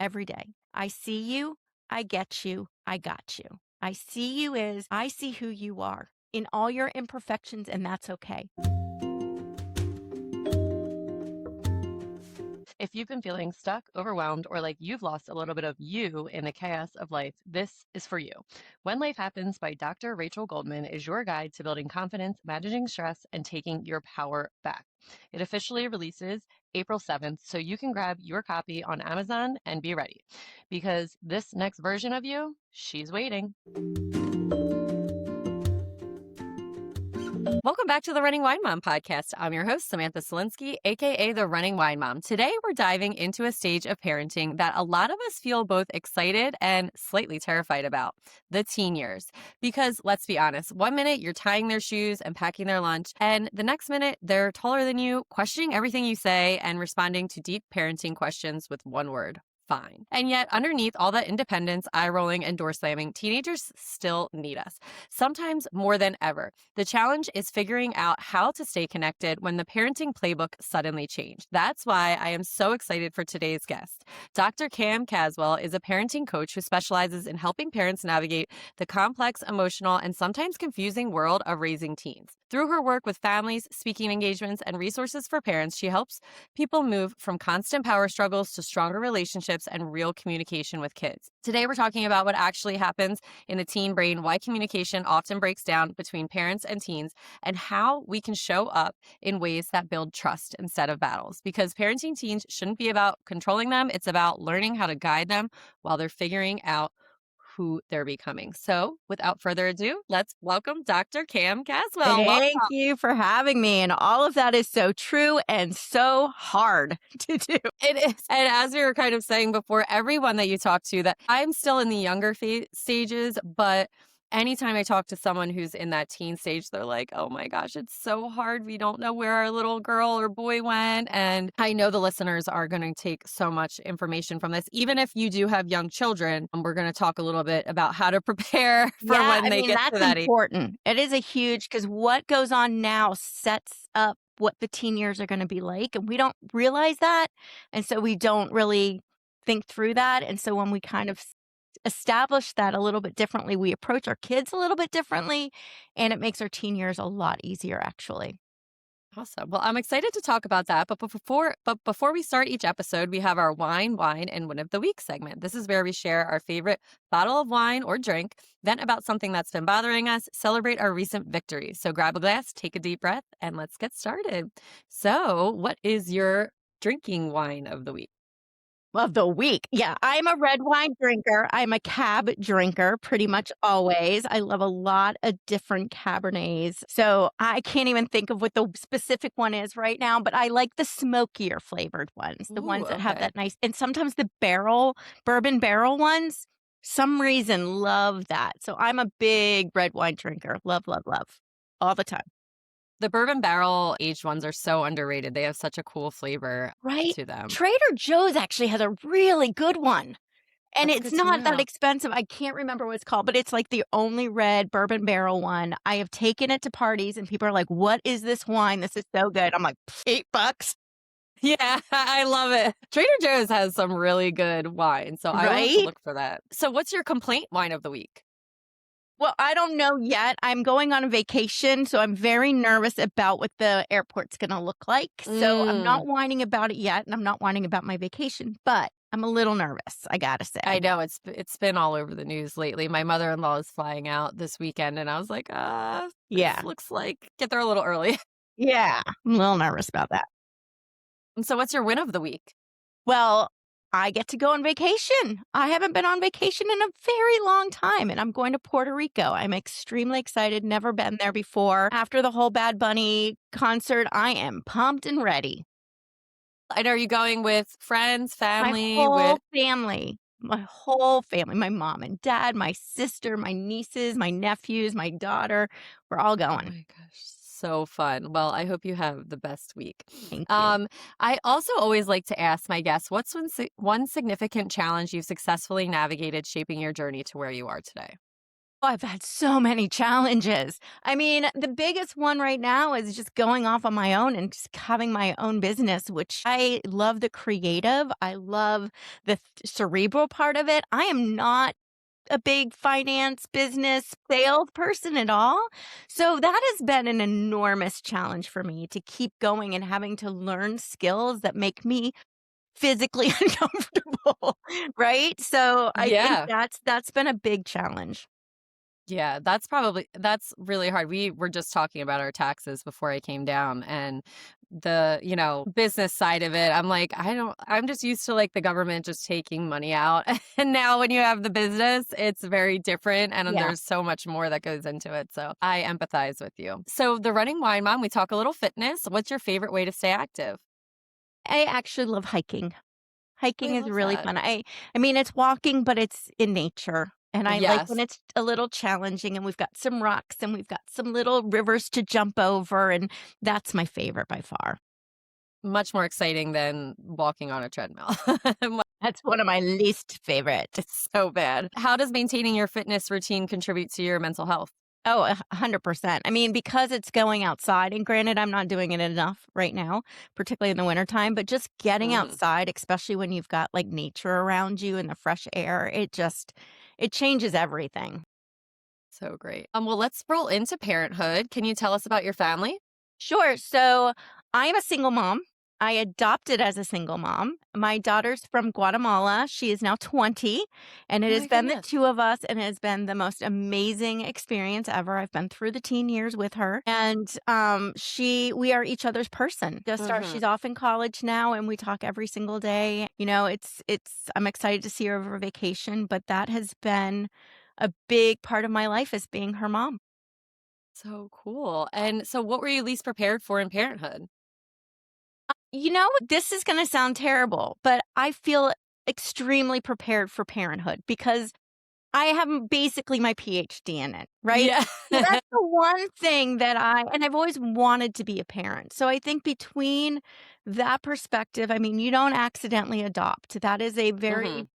every day. I see you, I get you, I got you. I see you as I see who you are in all your imperfections, and that's okay. If you've been feeling stuck, overwhelmed, or like you've lost a little bit of you in the chaos of life, this is for you. When Life Happens by Dr. Rachel Goldman is your guide to building confidence, managing stress, and taking your power back. It officially releases April 7th, so you can grab your copy on Amazon and be ready because this next version of you, she's waiting. Welcome back to the Running Wine Mom podcast. I'm your host, Samantha Selinsky, aka the Running Wine Mom. Today, we're diving into a stage of parenting that a lot of us feel both excited and slightly terrified about, the teen years. Because let's be honest, one minute you're tying their shoes and packing their lunch, and the next minute they're taller than you, questioning everything you say and responding to deep parenting questions with one word: fine. And yet, underneath all that independence, eye rolling, and door slamming, teenagers still need us, sometimes more than ever. The challenge is figuring out how to stay connected when the parenting playbook suddenly changed. That's why I am so excited for today's guest. Dr. Caswell is a parenting coach who specializes in helping parents navigate the complex, emotional, and sometimes confusing world of raising teens. Through her work with families, speaking engagements, and resources for parents, she helps people move from constant power struggles to stronger relationships and real communication with kids. Today, we're talking about what actually happens in the teen brain, why communication often breaks down between parents and teens, and how we can show up in ways that build trust instead of battles. Because parenting teens shouldn't be about controlling them, it's about learning how to guide them while they're figuring out who they're becoming. So, without further ado, let's welcome Dr. Caswell. Welcome. Thank you for having me. And all of that is so true and so hard to do. It is. And as we were kind of saying before, everyone that you talk to, that I'm still in the younger stages, but anytime I talk to someone who's in that teen stage, they're like, oh my gosh, it's so hard. We don't know where our little girl or boy went. And I know the listeners are going to take so much information from this. Even if you do have young children, we're going to talk a little bit about how to prepare for when they get to That's that age. important. It is a huge, because what goes on now sets up what the teen years are going to be like. And we don't realize that. And so we don't really think through that. And so when we kind of establish that a little bit differently, we approach our kids a little bit differently, and it makes our teen years a lot easier, actually. Awesome. Well, I'm excited to talk about that. But before we start each episode, we have our wine, and win of the week segment. This is where we share our favorite bottle of wine or drink, vent about something that's been bothering us, celebrate our recent victories. So grab a glass, take a deep breath, and let's get started. So, what is your drinking wine of the week? Of the week. Yeah, I'm a red wine drinker. I'm a cab drinker pretty much always. I love a lot of different Cabernets. So I can't even think of what the specific one is right now, but I like the smokier flavored ones, the Ooh, ones that have okay. that nice, and sometimes the bourbon barrel ones, some reason love that. So I'm a big red wine drinker. Love, love, love all the time. The bourbon barrel aged ones are so underrated. They have such a cool flavor Right? to them. Trader Joe's actually has a really good one. And That's it's good to not that know. expensive. I can't remember what it's called, but it's like the only red bourbon barrel one. I have taken it to parties and people are like, "What is this wine? This is so good." I'm like, $8. Yeah, I love it. Trader Joe's has some really good wine, so I will have to Right? look for that. So what's your complaint wine of the week? Well, I don't know yet. I'm going on a vacation, so I'm very nervous about what the airport's going to look like. So I'm Mm, not whining about it yet, and I'm not whining about my vacation, but I'm a little nervous, I gotta I say. know it's been all over the news lately. My mother-in-law is flying out this weekend, and I was like, this Yeah. looks like get there a little early. Yeah. I'm a little nervous about that. And so what's your win of the week? Well, I get to go on vacation. I haven't been on vacation in a very long time, and I'm going to Puerto Rico. I'm extremely excited, never been there before. After the whole Bad Bunny concert, I am pumped and ready. And are you going with friends, My family, whole with family, my whole family, my mom and dad, my sister, my nieces, my nephews, my daughter, we're all oh going. my gosh, so fun. Well, I hope you have the best week. Thank you. Um, I also always like to ask my guests, what's one significant challenge you've successfully navigated shaping your journey to where you are today? Oh, I've had so many challenges. I mean, the biggest one right now is just going off on my own and just having my own business, which I love the creative. I love the cerebral part of it. I am not a big finance business salesperson at all. So that has been an enormous challenge for me to keep going and having to learn skills that make me physically uncomfortable, right? So I think Yeah. that's been a big challenge. Yeah, that's really hard. We were just talking about our taxes before I came down and business side of it. I'm like, I'm just used to like the government just taking money out. And now when you have the business, it's very different and then Yeah. there's so much more that goes into it. So I empathize with you. So the running wine mom, we talk a little fitness. What's your favorite way to stay active? I actually love hiking. Oh, Hiking I is love really that. fun. I mean, it's walking, but it's in nature, and I like when Yes. it's a little challenging, and we've got some rocks, and we've got some little rivers to jump over, and that's my favorite by far. Much more exciting than walking on a treadmill. That's one of my least favorite. It's so bad. How does maintaining your fitness routine contribute to your mental health? Oh, 100%. I mean, because it's going outside, and granted, I'm not doing it enough right now, particularly in the wintertime, but just getting Mhm. outside, especially when you've got, like, nature around you and the fresh air, it changes everything. So great. Well, let's roll into parenthood. Can you tell us about your family? Sure. So I am a single mom. I adopted as a single mom. My daughter's from Guatemala. She is now 20, and Oh it has my been the goodness. two of us, and it has been the most amazing experience ever. I've been through the teen years with her, and we are each other's person. Mhm. She's off in college now, and we talk every single day. You know, I'm excited to see her over vacation, but that has been a big part of my life as being her mom. So cool. And so what were you least prepared for in parenthood? You know, this is gonna sound terrible, but I feel extremely prepared for parenthood because I have basically my PhD in it, right? Yeah. So that's the one thing that I've always wanted to be a parent. So I think between that perspective, I mean, you don't accidentally adopt. That is a very Mhm.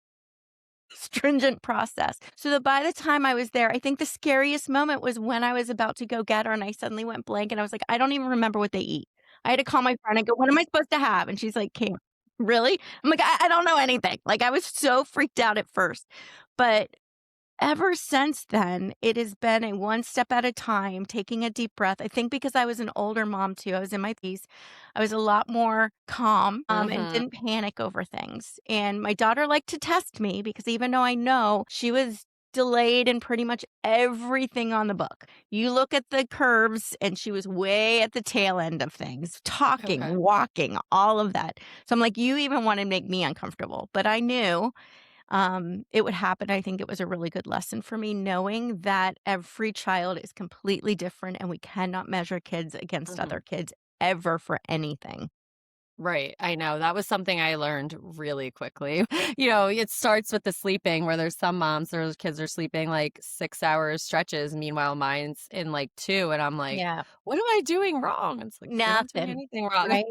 stringent process. So that by the time I was there, I think the scariest moment was when I was about to go get her and I suddenly went blank and I was like, I don't even remember what they eat. I had to call my friend and go, "What am I supposed to have?" And she's like, "Can't." Really? I'm like, I don't know anything. Like I was so freaked out at first. But ever since then, it has been a one step at a time, taking a deep breath. I think because I was an older mom too, I was in my piece. I was a lot more calm, and Mhm. didn't panic over things. And my daughter liked to test me because even though I know she was delayed in pretty much everything on the book, you look at the curves and she was way at the tail end of things, talking, Okay. walking, all of that. So I'm like, you even want to make me uncomfortable. But I knew it would happen. I think it was a really good lesson for me knowing that every child is completely different and we cannot measure kids against Mhm. other kids ever for anything. Right. I know. That was something I learned really quickly. It starts with the sleeping where there's some moms, their kids are sleeping like 6 hours stretches. Meanwhile, mine's in like two. And I'm like, Yeah. what am I doing wrong? It's like, you're not doing Nothing, anything wrong. right?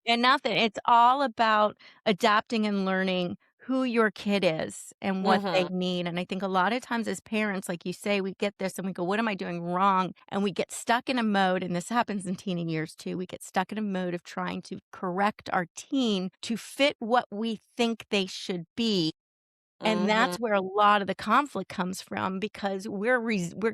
And nothing. It's all about adapting and learning who your kid is and what they Mhm. need. And I think a lot of times as parents, like you say, we get this and we go, what am I doing wrong? And we get stuck in a mode, and this happens in teen years too. We get stuck in a mode of trying to correct our teen to fit what we think they should be, and Mhm. that's where a lot of the conflict comes from because we're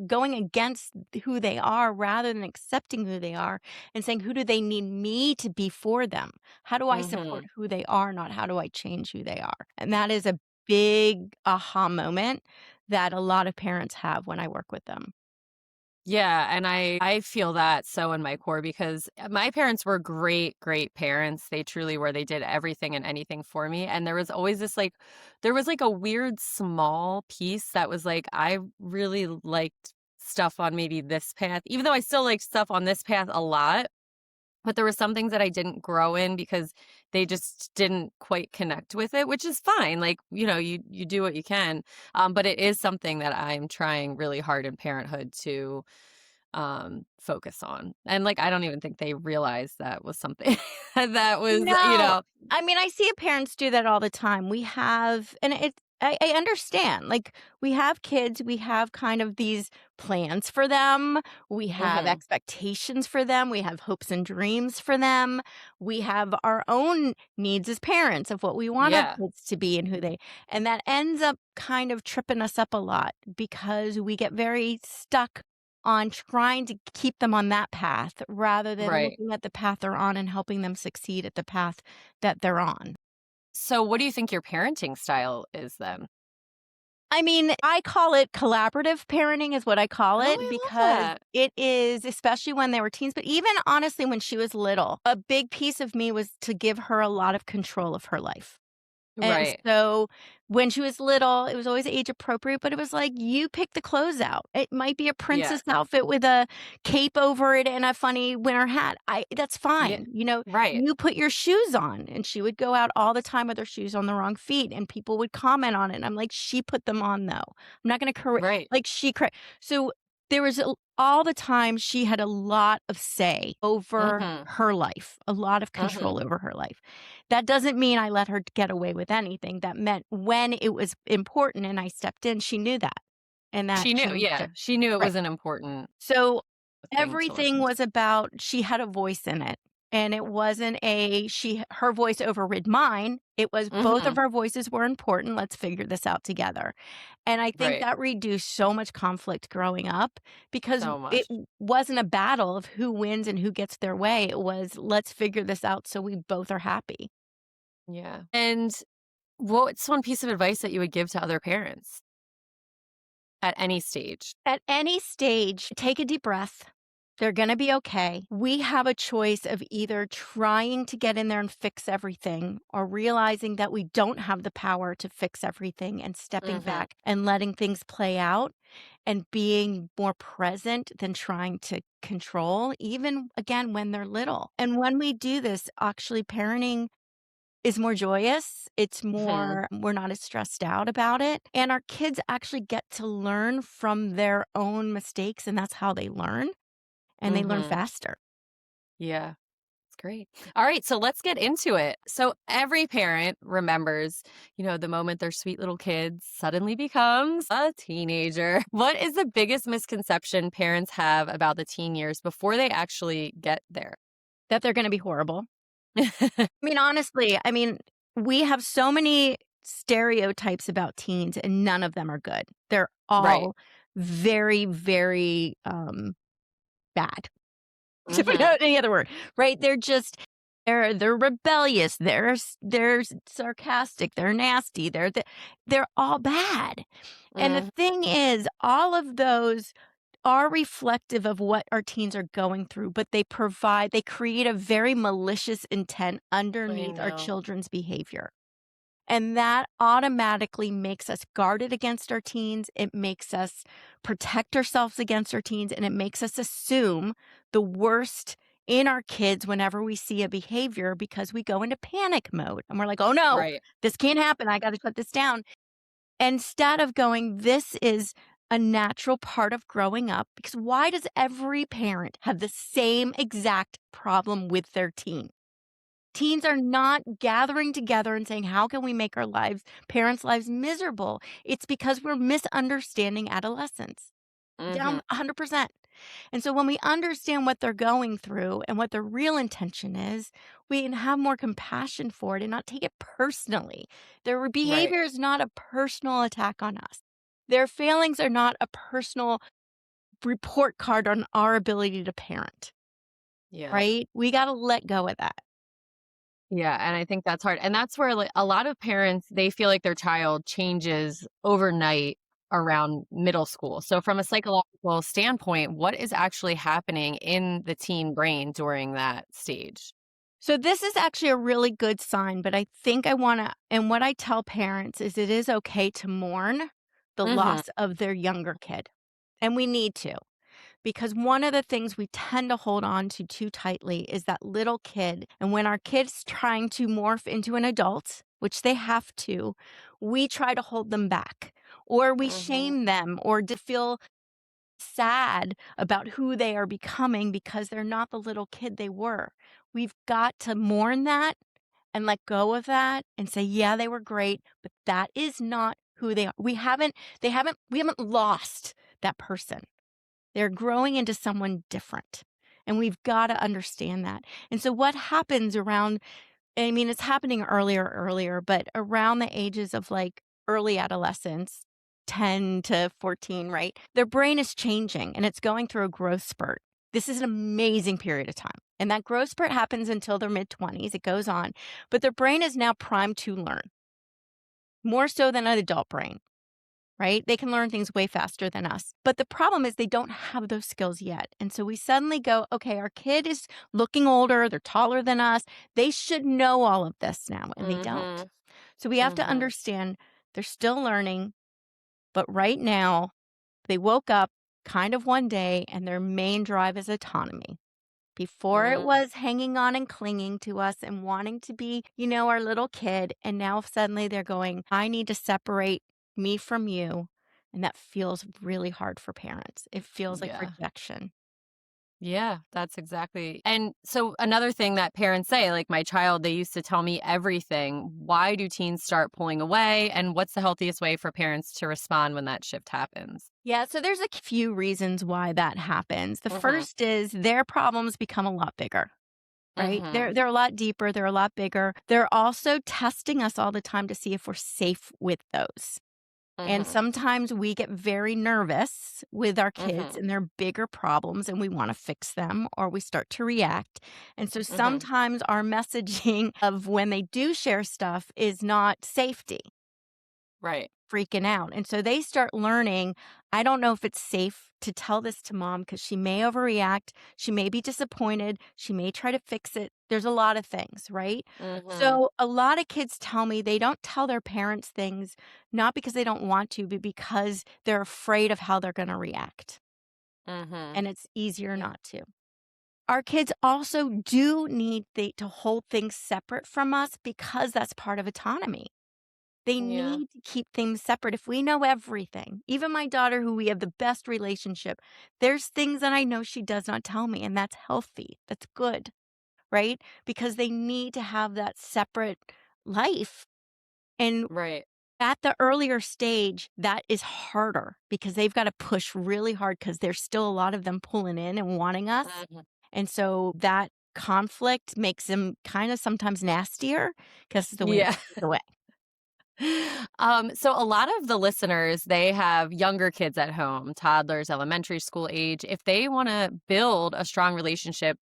going against who they are rather than accepting who they are and saying, "Who do they need me to be for them? How do I support Mhm. who they are, not how do I change who they are?" And that is a big aha moment that a lot of parents have when I work with them. Yeah, and I feel that so in my core because my parents were great, great parents. They truly were. They did everything and anything for me. And there was always there was like a weird small piece that was like, I really liked stuff on maybe this path, even though I still like stuff on this path a lot. But there were some things that I didn't grow in because they just didn't quite connect with it, which is fine. Like, you do what you can. But it is something that I'm trying really hard in parenthood to focus on. And like I don't even think they realized that was something that was, No. I mean, I see parents do that all the time. We have and I understand. Like, we have kids, we have kind of these plans for them, we have Mhm. expectations for them, we have hopes and dreams for them, we have our own needs as parents of what we want our Yeah. kids to be and who they and that ends up kind of tripping us up a lot because we get very stuck on trying to keep them on that path rather than Right. looking at the path they're on and helping them succeed at the path that they're on. So what do you think your parenting style is then? I mean, I call it collaborative parenting is what I call Oh, it I love because that. it is especially when they were teens, but even honestly when she was little, a big piece of me was to give her a lot of control of her life. And Right. so when she was little, it was always age appropriate, but it was like, you pick the clothes out. It might be a Yeah. princess outfit with a cape over it and a funny winter hat. That's Yeah. fine. Right. You put your shoes on. And she would go out all the time with her shoes on the wrong feet and people would comment on it. And I'm like, she put them on though. I'm not gonna correct Right. like so there was all the time she had a lot of say over Mhm. her life, a lot of Mhm. control over her life. That doesn't mean I let her get away with anything. That meant when it was important and I stepped in, she knew that, and that She knew, changed yeah. it. She knew it Right. was an important So, thing to everything listen to. was about she had a voice in it, and it wasn't a she her voice overrid mine. It was both of Mhm. our voices were important, let's figure this out together. And I think Right. that reduced so much conflict growing up because So it much. wasn't a battle of who wins and who gets their way. It was, "Let's figure this out so we both are happy." Yeah. And what's one piece of advice that you would give to other parents at any stage? At any stage, take a deep breath. They're going to be okay. We have a choice of either trying to get in there and fix everything or realizing that we don't have the power to fix everything and stepping Mhm. back and letting things play out and being more present than trying to control, even again when they're little. And when we do this, actually, parenting is more joyous, it's Mhm. more we're not as stressed out about it, and our kids actually get to learn from their own mistakes, and that's how they learn, and they learn Mhm. faster. Yeah. It's great. All right, so let's get into it. So every parent remembers, the moment their sweet little kid suddenly becomes a teenager. What is the biggest misconception parents have about the teen years before they actually get there? That they're gonna be horrible. Honestly, we have so many stereotypes about teens, and none of them are good. They're Right. all very, very, bad. To put Mhm. out any other word, right? They're rebellious, they're sarcastic, they're nasty, they're all bad. And the Mm, thing is, all of those are reflective of what our teens are going through, but they create a very malicious intent I underneath our know. children's behavior. And that automatically makes us guarded against our teens. It makes us protect ourselves against our teens, and it makes us assume the worst in our kids whenever we see a behavior because we go into panic mode and we're like, oh no, Right. this can't happen. I got to shut this down. Instead of going, this is a natural part of growing up. Because why does every parent have the same exact problem with their teen? Teens are not gathering together and saying, how can we make our parents' lives miserable? It's because we're misunderstanding adolescence down Mhm. 100%. And so when we understand what they're going through and what their real intention is, we can have more compassion for it and not take it personally. Their Right. behavior is not a personal attack on us. Their failings are not a personal report card on our ability to parent, Yeah. right? We got to let go of that. Yeah, and I think that's hard. And that's where like a lot of parents they feel like their child changes overnight around middle school. So from a psychological standpoint, what is actually happening in the teen brain during that stage? So this is actually a really good sign, but I think I want to, and what I tell parents is it is okay to mourn the Mhm. loss of their younger kid. And we need to, because one of the things we tend to hold on to too tightly is that little kid. And when our kid's trying to morph into an adult, which they have to, we try to hold them back or we Mhm. shame them or to feel sad about who they are becoming because they're not the little kid they were. We've got to mourn that and let go of that and say, yeah, they were great, but that is not who they are. We haven't lost that person. They're growing into someone different. And we've got to understand that. And so what happens around, I mean, it's happening earlier, but around the ages of like early adolescence, 10 to 14, right? Their brain is changing and it's going through a growth spurt. This is an amazing period of time. And that growth spurt happens until their mid 20s. It goes on, but their brain is now primed to learn more so than an adult brain, right? They can learn things way faster than us. But the problem is they don't have those skills yet. And so we suddenly go, okay, our kid is looking older, they're taller than us. They should know all of this now, and they don't. Mhm. So we have to Mhm. understand they're still learning, but right now they woke up kind of one day and their main drive is autonomy. Before it Mm. was hanging on and clinging to us and wanting to be, our little kid. And now suddenly they're going, I need to separate me from you. And that feels really hard for parents. It feels like Yeah. rejection. Yeah, that's exactly. And so another thing that parents say, like my child, they used to tell me everything. Why do teens start pulling away? And what's the healthiest way for parents to respond when that shift happens? Yeah, so there's a few reasons why that happens. The Mhm. first is their problems become a lot bigger. Right? Mhm. They're a lot deeper, they're a lot bigger. They're also testing us all the time to see if we're safe with those. And Mhm. sometimes we get very nervous with our kids Mhm. and their bigger problems and we want to fix them or we start to react. And so Mhm. sometimes our messaging of when they do share stuff is not safety, Right. freaking out. And so they start learning, I don't know if it's safe to tell this to mom because she may overreact. She may be disappointed. She may try to fix it. There's a lot of things, right? Mhm. So a lot of kids tell me they don't tell their parents things, not because they don't want to, but because they're afraid of how they're going to react. Mhm. And it's easier Yeah. not to. Our kids also do need to hold things separate from us because that's part of autonomy. They Yeah. need to keep things separate. If we know everything, even my daughter, who we have the best relationship, there's things that I know she does not tell me, and that's healthy. That's good, right? Because they need to have that separate life. And Right. at the earlier stage, that is harder because they've got to push really hard because there's still a lot of them pulling in and wanting us. Mhm. And so that conflict makes them kind of sometimes nastier because it's the way Yeah. it's the way. So a lot of the listeners, they have younger kids at home, toddlers, elementary school age. If they want to build a strong relationship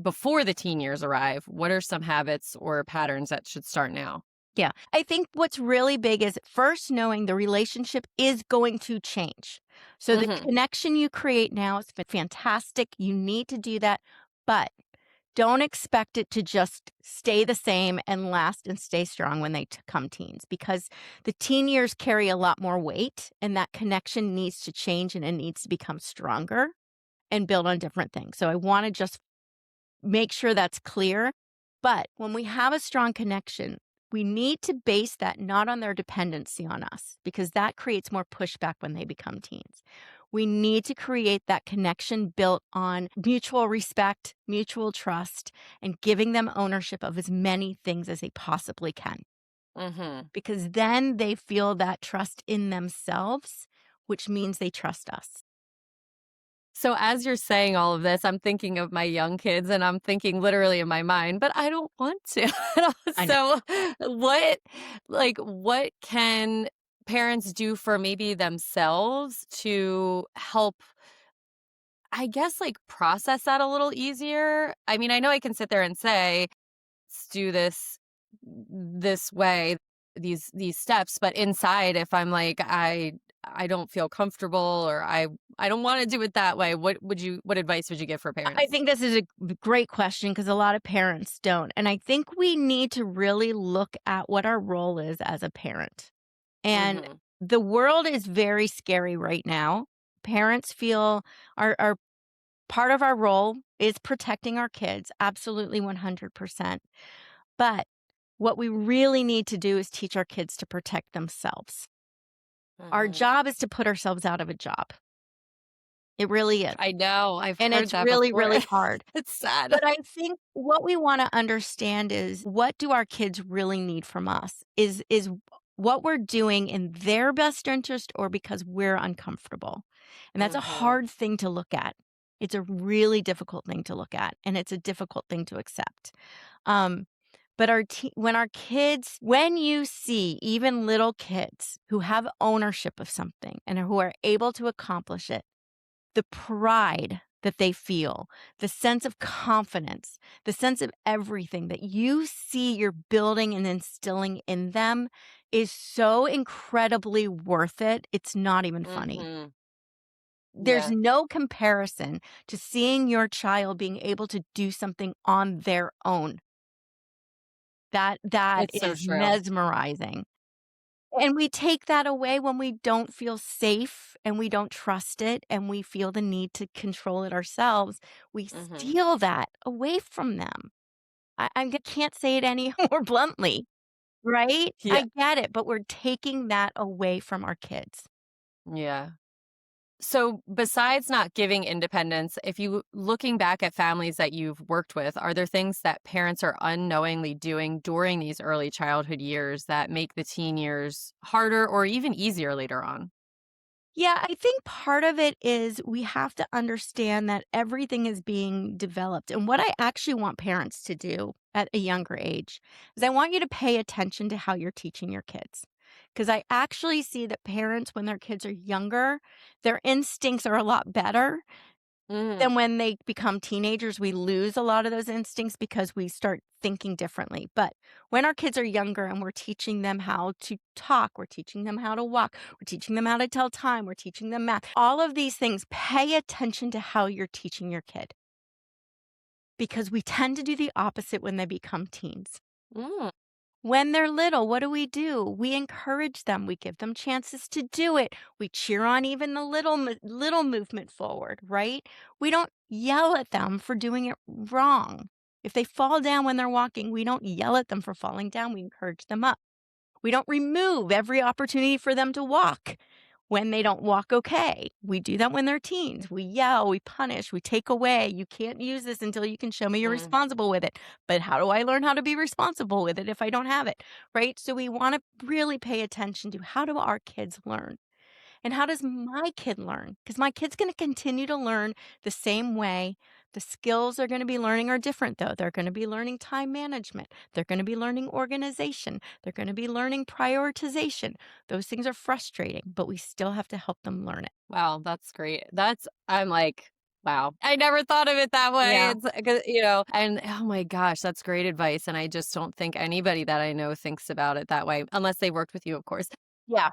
before the teen years arrive, what are some habits or patterns that should start now? Yeah. I think what's really big is first knowing the relationship is going to change. So the Mhm. connection you create now is fantastic. You need to do that, but don't expect it to just stay the same and last and stay strong when they come teens because the teen years carry a lot more weight and that connection needs to change and it needs to become stronger and build on different things. So I want to just make sure that's clear. But when we have a strong connection, we need to base that not on their dependency on us because that creates more pushback when they become teens. We need to create that connection built on mutual respect, mutual trust, and giving them ownership of as many things as they possibly can Mhm. because then they feel that trust in themselves, which means they trust us. So as you're saying all of this, I'm thinking of my young kids and I'm thinking literally in my mind, but I don't want to. I know. So what can parents do for maybe themselves to help, I guess, like process that a little easier? I mean, I know I can sit there and say, let's do this way, these steps, but inside if I'm like I don't feel comfortable or I don't want to do it that way, what advice would you give for I parents? think this is a great question because a lot of parents don't. And I think we need to really look at what our role is as a parent. And Mhm. the world is very scary right now. Parents feel our part of our role is protecting our kids, absolutely 100%. But what we really need to do is teach our kids to protect themselves. Our Mhm. job is to put ourselves out of a job. It really is. I know, I've And heard it's that really, before. really hard. It's sad. But I think what we wanna understand is what do our kids really need from us? Is what we're doing in their best interest or because we're uncomfortable. And that's a Mhm. hard thing to look at. It's a really difficult thing to look at, and it's a difficult thing to accept. Um, but when our kids, when you see even little kids who have ownership of something and who are able to accomplish it, the pride that they feel, the sense of confidence, the sense of everything that you see you're building and instilling in them is so incredibly worth it. It's not even funny. Mhm. There's Yeah. no comparison to seeing your child being able to do something on their own. That It's so is true. mesmerizing. And we take that away when we don't feel safe and we don't trust it and we feel the need to control it ourselves. We Mhm. steal that away from them. Can't say it any more bluntly, right? Yeah. I get it, but we're taking that away from our kids. Yeah. So, besides not giving independence, if you looking back at families that you've worked with, are there things that parents are unknowingly doing during these early childhood years that make the teen years harder or even easier later on? Yeah, I think part of it is we have to understand that everything is being developed. And what I actually want parents to do at a younger age is I want you to pay attention to how you're teaching your kids. Because I actually see that parents, when their kids are younger, their instincts are a lot better. Mm, Then when they become teenagers, we lose a lot of those instincts because we start thinking differently. But when our kids are younger and we're teaching them how to talk, we're teaching them how to walk, we're teaching them how to tell time, we're teaching them math, all of these things, pay attention to how you're teaching your kid because we tend to do the opposite when they become teens. mm, When they're little, what do? We encourage them. We give them chances to do it. We cheer on even the little movement forward, right? We don't yell at them for doing it wrong. If they fall down when they're walking, we don't yell at them for falling down. We encourage them up. We don't remove every opportunity for them to walk when they don't walk okay. We do that when they're teens. We yell, we punish, we take away. You can't use this until you can show me you're mm. responsible with it. But how do I learn how to be responsible with it if I don't have it? Right? So we want to really pay attention to how do our kids learn? And how does my kid learn? Because my kid's going to continue to learn the same way. The skills they're going to be learning are different, though. They're going to be learning time management. They're going to be learning organization. They're going to be learning prioritization. Those things are frustrating, but we still have to help them learn it. Wow, that's great. I'm like, wow. I never thought of it that way. Yeah. It's 'cause, and oh my gosh, that's great advice. And I just don't think anybody that I know thinks about it that way, unless they worked with you, of course. Yeah.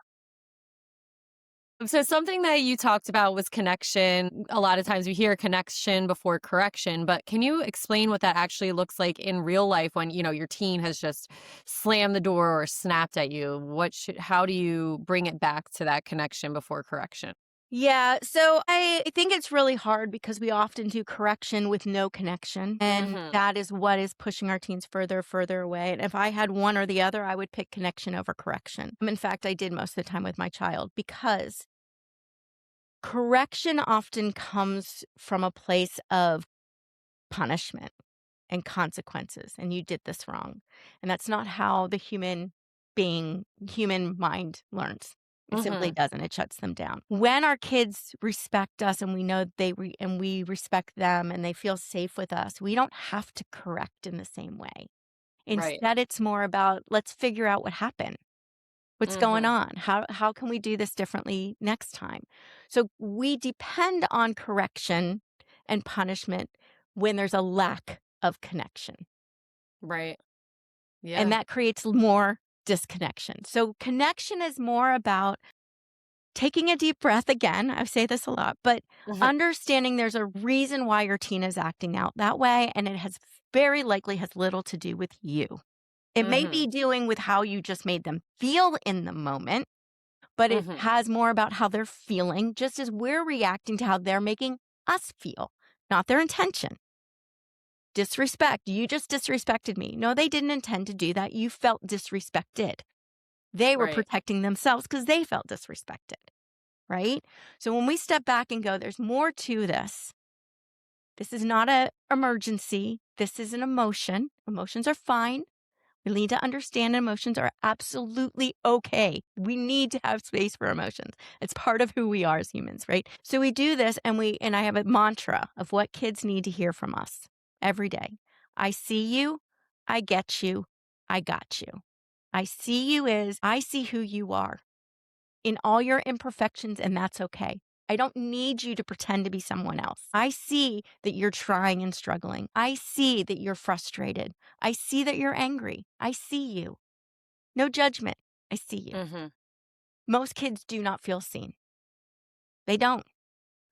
So something that you talked about was connection. A lot of times we hear connection before correction, but can you explain what that actually looks like in real life when, your teen has just slammed the door or snapped at you? How do you bring it back to that connection before correction? Yeah, so I think it's really hard because we often do correction with no connection, and Mhm. that is what is pushing our teens further away. And if I had one or the other, I would pick connection over correction. In fact, I did most of the time with my child because correction often comes from a place of punishment and consequences, and you did this wrong. And that's not how the human mind learns. It simply Mhm. doesn't. It shuts them down. When our kids respect us and we know and we respect them and they feel safe with us, we don't have to correct in the same way. Right. Instead, it's more about let's figure out what happened. What's going Mhm. on? How can we do this differently next time? So we depend on correction and punishment when there's a lack of connection, Right. and Yeah. that creates more disconnection. So connection is more about taking a deep breath again. I say this a lot, but Mhm. understanding there's a reason why your teen is acting out that way, and it has very likely has little to do with you. It may be Mhm. doing with how you just made them feel in the moment, but it Mhm. has more about how they're feeling, just as we're reacting to how they're making us feel, not their intention. Disrespect. You just disrespected me. No, they didn't intend to do that. You felt disrespected. They were Right. protecting themselves because they felt disrespected, right? So when we step back and go, there's more to this. This is not an emergency. This is an emotion. Emotions are fine. We need to understand emotions are absolutely okay. We need to have space for emotions. It's part of who we are as humans, right? So we do this and I have a mantra of what kids need to hear from us every day. I see you, I get you, I got you. I see you is I see who you are in all your imperfections, and that's okay. I don't need you to pretend to be someone else. I see that you're trying and struggling. I see that you're frustrated. I see that you're angry. I see you. No judgment. I see you. Mhm. Most kids do not feel seen. They don't.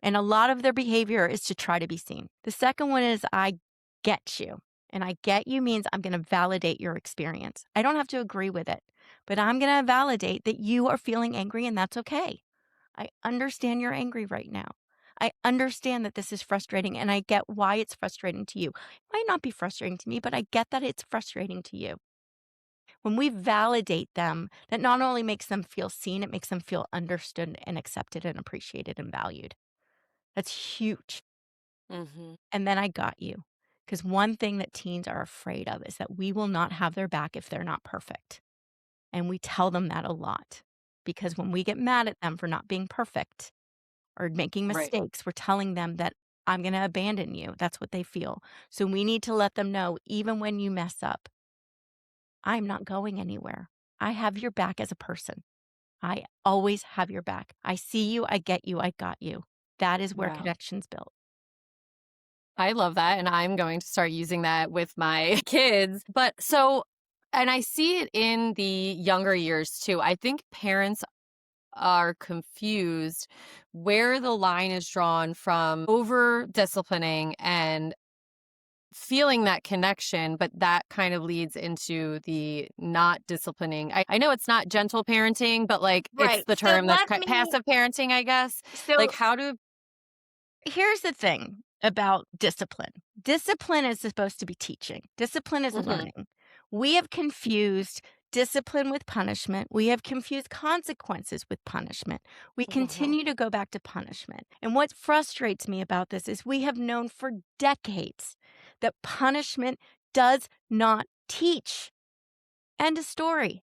And a lot of their behavior is to try to be seen. The second one is I get you. And I get you means I'm going to validate your experience. I don't have to agree with it, but I'm going to validate that you are feeling angry and that's okay. I understand you're angry right now. I understand that this is frustrating and I get why it's frustrating to you. It might not be frustrating to me, but I get that it's frustrating to you. When we validate them, that not only makes them feel seen, it makes them feel understood and accepted and appreciated and valued. That's huge. Mhm. And then I got you. Because one thing that teens are afraid of is that we will not have their back if they're not perfect. And we tell them that a lot. Because when we get mad at them for not being perfect or making Right. mistakes, we're telling them that I'm going to abandon you. That's what they feel. So we need to let them know, even when you mess up, I'm not going anywhere. I have your back as a person. I always have your back. I see you, I get you, I got you. That is where Wow. connection's built. I love that, and I'm going to start using that with my kids. But so and I see it in the younger years too. I think parents are confused where the line is drawn from over disciplining and feeling that connection, but that kind of leads into the not disciplining. I know it's not gentle parenting, but like it's Right. the So term that's let me passive parenting, I guess. Like so how do here's the thing about discipline. Discipline is supposed to be teaching. Discipline is Mhm. learning. We have confused discipline with punishment. We have confused consequences with punishment. We Mhm. continue to go back to punishment. And what frustrates me about this is we have known for decades that punishment does not teach. End of story.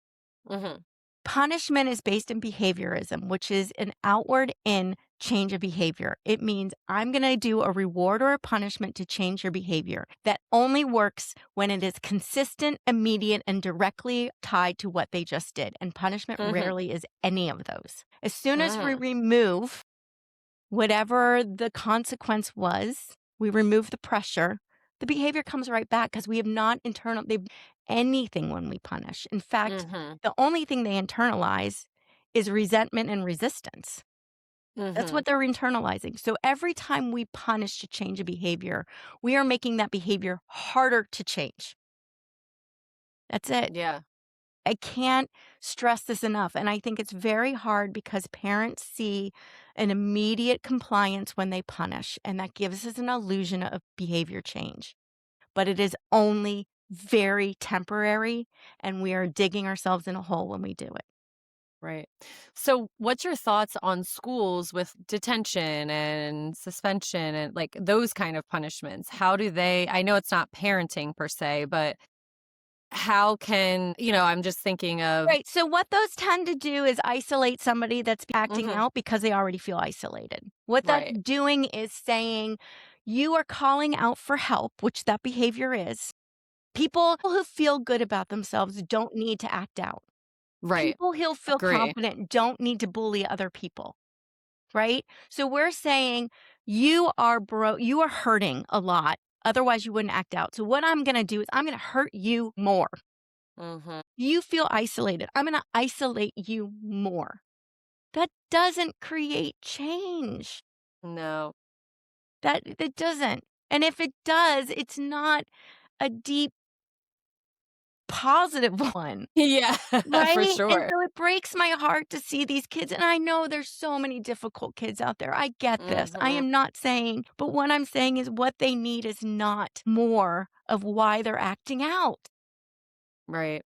Mhm. Punishment is based in behaviorism, which is an outward in change of behavior. It means I'm going to do a reward or a punishment to change your behavior. That only works when it is consistent, immediate, and directly tied to what they just did. And punishment Mhm. rarely is any of those. As soon as we Mhm. remove whatever the consequence was, we remove the pressure, the behavior comes right back because we have not they've anything when we punish. In fact, Mhm. the only thing they internalize is resentment and resistance. That's Mhm. what they're internalizing. So every time we punish to change a behavior, we are making that behavior harder to change. That's it. Yeah. I can't stress this enough. And I think it's very hard because parents see an immediate compliance when they punish, and that gives us an illusion of behavior change. But it is only very temporary, and we are digging ourselves in a hole when we do it. Right. So, what's your thoughts on schools with detention and suspension and like those kind of punishments? How do they, I know it's not parenting per se, but how can, I'm just thinking of, Right. So, what those tend to do is isolate somebody that's acting Mhm. out because they already feel isolated. What that's Right. doing is saying, you are calling out for help, which that behavior is. People who feel good about themselves don't need to act out. Right. People who feel Agree. confident don't need to bully other people, right? So we're saying you are hurting a lot. Otherwise you wouldn't act out. So what I'm going to do is I'm going to hurt you more. Mhm. You feel isolated. I'm going to isolate you more. That doesn't create change. No. That doesn't. And if it does, it's not a deep positive one. Yeah, for Right? And sure. so it breaks my heart to see these kids, and I know there's so many difficult kids out there. I get this. I Mhm. am not saying but what I'm saying is what they need is not more of why they're acting out. Right.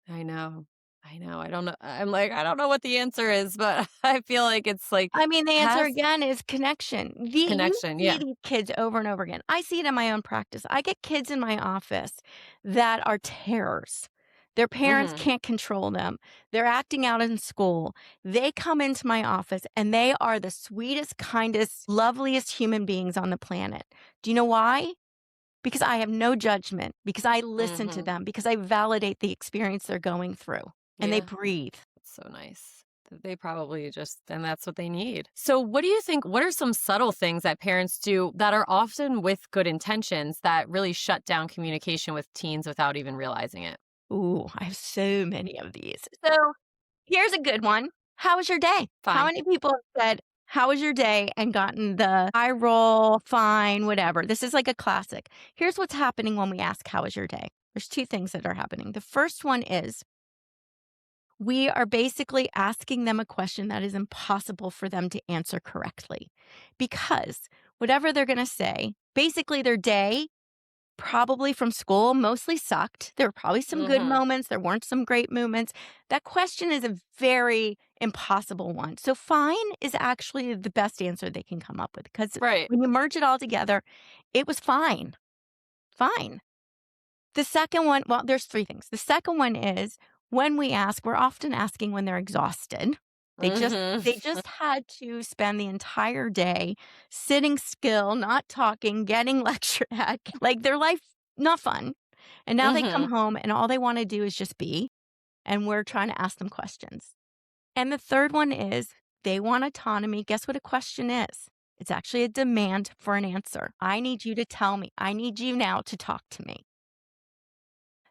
I know. I know. I don't know. I'm like, I don't know what the answer is, but I feel like it's like I mean, the answer has again is connection. You connection. see Yeah. these kids over and over again. I see it in my own practice. I get kids in my office that are terrors. Their parents Mhm. can't control them. They're acting out in school. They come into my office and they are the sweetest, kindest, loveliest human beings on the planet. Do you know why? Because I have no judgment, because I listen to Mhm. them, because I validate the experience they're going through, and they Yeah. breathe. That's so nice. They probably just and that's what they need. So, what do you think what are some subtle things that parents do that are often with good intentions that really shut down communication with teens without even realizing it? Ooh, I have so many of these. So here's a good one. How was your day? How Fine. many people have said, "How was your day?" and gotten the eye roll, fine, whatever? This is like a classic. Here's what's happening when we ask, "How was your day?" There's two things that are happening. The first one is we are basically asking them a question that is impossible for them to answer correctly because whatever they're going to say, basically their day probably from school mostly sucked. There were probably some good Mhm. moments. There weren't some great moments. That question is a very impossible one. So, fine is actually the best answer they can come up with because Right. when you merge it all together, it was fine. Fine. The second one, well, there's three things. The second one is when we ask, we're often asking when they're exhausted. They just Mhm. they just had to spend the entire day sitting still, not talking, getting lectured at, like their life not fun. And now they come Mhm. home and all they want to do is just be, and we're trying to ask them questions. And the third one is they want autonomy. Guess what a question is? It's actually a demand for an answer. I need you to tell me. I need you now to talk to me.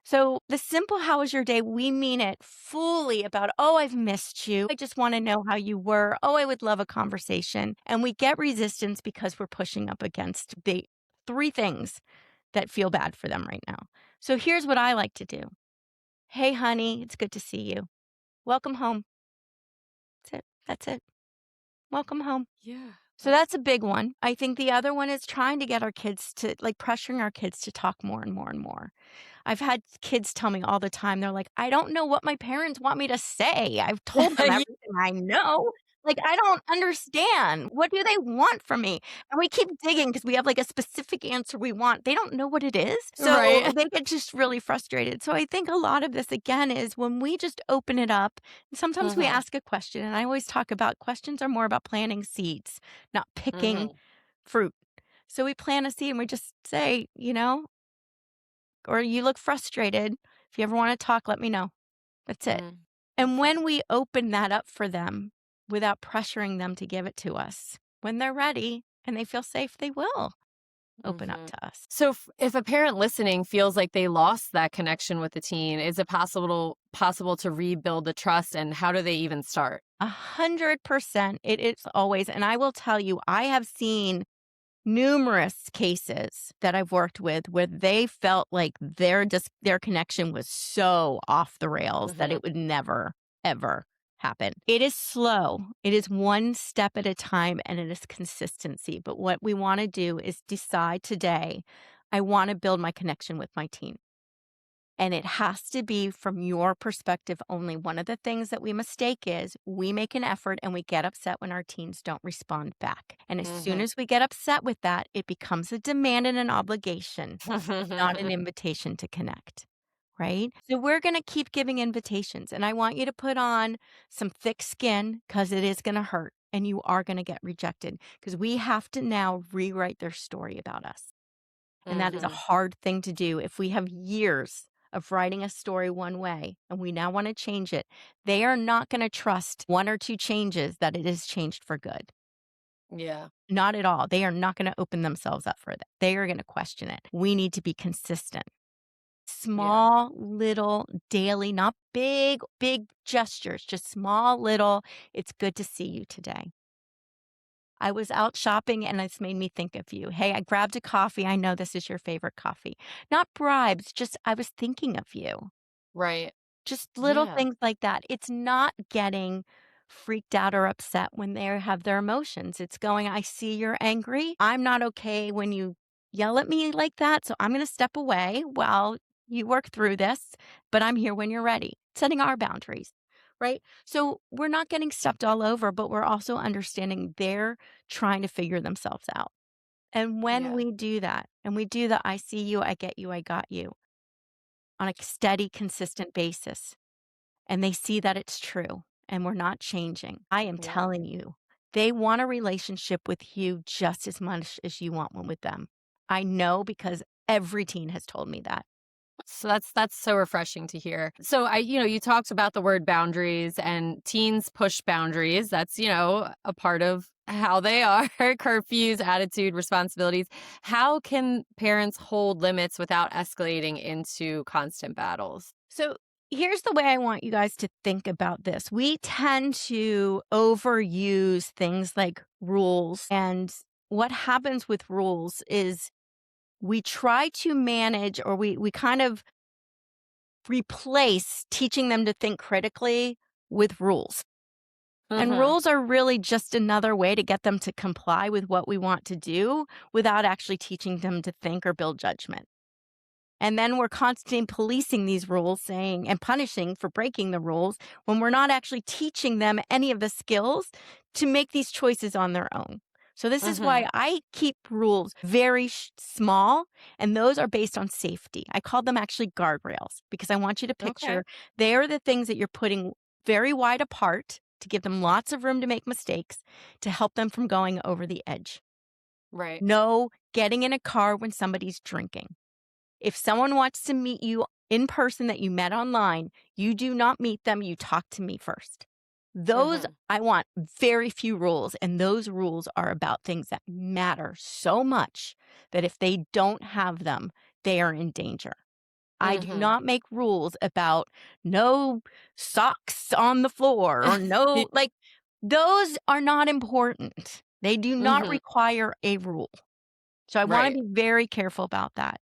So, the simple how was your day, we mean it fully about, oh, I've missed you. I just want to know how you were. Oh, I would love a conversation. And we get resistance because we're pushing up against the three things that feel bad for them right now. So, here's what I like to do. Hey, honey, it's good to see you. Welcome home. That's it. That's it. Welcome home. Yeah. So That's that's a big one. I think the other one is trying to get our kids to like pressuring our kids to talk more and more and more. I've had kids tell me all the time, they're like, "I don't know what my parents want me to say. I've told them yeah. everything I know. Like, I don't understand. What do they want from me?" And we keep digging because we have, like, a specific answer we want. They don't know what it is, so Right. they get just really frustrated. So I think a lot of this, again, is when we just open it up, sometimes we Mhm. ask a question, and I always talk about questions are more about planting seeds, not picking Mhm. fruit. So we plant a seed and we just say, or you look frustrated. If you ever want to talk, let me know. That's it. Mm. And That's when nice. we open that up for them without pressuring them to give it to us, when they're ready and they feel safe, they will open up Mhm. to us. So if a parent listening feels like they lost that connection with the teen, is it possible to rebuild the trust and how do they even start? 100% it is always. And I will tell you, I have seen numerous cases that I've worked with where they felt like their connection was so off the rails that Mhm. it would never ever happen. It is slow. It is one step at a time and it is consistency. But what we want to do is decide today, I want to build my connection with my teen. And it has to be from your perspective only. One of the things that we mistake is we make an effort and we get upset when our teens don't respond back. And as soon Mhm. as we get upset with that, it becomes a demand and an obligation, not an invitation to connect. Right? So we're going to keep giving invitations. And I want you to put on some thick skin because it is going to hurt and you are going to get rejected because we have to now rewrite their story about us. And that is a Mhm. hard thing to do. If we have years of writing a story one way and we now want to change it, they are not going to trust one or two changes that it is changed for good. Yeah. Not at all. They are not going to open themselves up for that. They are going to question it. We need to be consistent. Yeah. Small, little, daily, not big, big gestures, just small, little. It's good to see you today. I was out shopping and it's made me think of you. Hey, I grabbed a coffee. I know this is your favorite coffee. Not bribes, just I was thinking of you. Right. Just little Yeah. things like that. It's not getting freaked out or upset when they have their emotions. It's going, I see you're angry. I'm not okay when you yell at me like that. So I'm going to step away while you work through this, but I'm here when you're ready. Setting our boundaries, right? So we're not getting stepped all over, but we're also understanding they're trying to figure themselves out. And when Yeah. we do that, and we do the I see you, I get you, I got you, on a steady, consistent basis, and they see that it's true and we're not changing, I am Yeah. telling you, they want a relationship with you just as much as you want one with them. I know because every teen has told me that. So that's so refreshing to hear. So you talked about the word boundaries and teens push boundaries. That's, a part of how they are, curfews, attitude, responsibilities. How can parents hold limits without escalating into constant battles? So here's the way I want you guys to think about this. We tend to overuse things like rules. And what happens with rules is we try to manage or we kind of replace teaching them to think critically with rules. And Mhm. rules are really just another way to get them to comply with what we want to do without actually teaching them to think or build judgment. And then we're constantly policing these rules, saying and punishing for breaking the rules when we're not actually teaching them any of the skills to make these choices on their own. So, this is Mhm. why I keep rules very small, and those are based on safety. I call them actually guardrails because I want you to Okay. picture they are the things that you're putting very wide apart to give them lots of room to make mistakes to help them from going over the edge. Right. No getting in a car when somebody's drinking. If someone wants to meet you in person that you met online, you do not meet them, you talk to me first. Those Mhm. I want very few rules, and those rules are about things that matter so much that if they don't have them, they are in danger. I do Mhm. not make rules about no socks on the floor or no, like, those are not important. They do not Mhm. require a rule. So I want Right. to be very careful about that.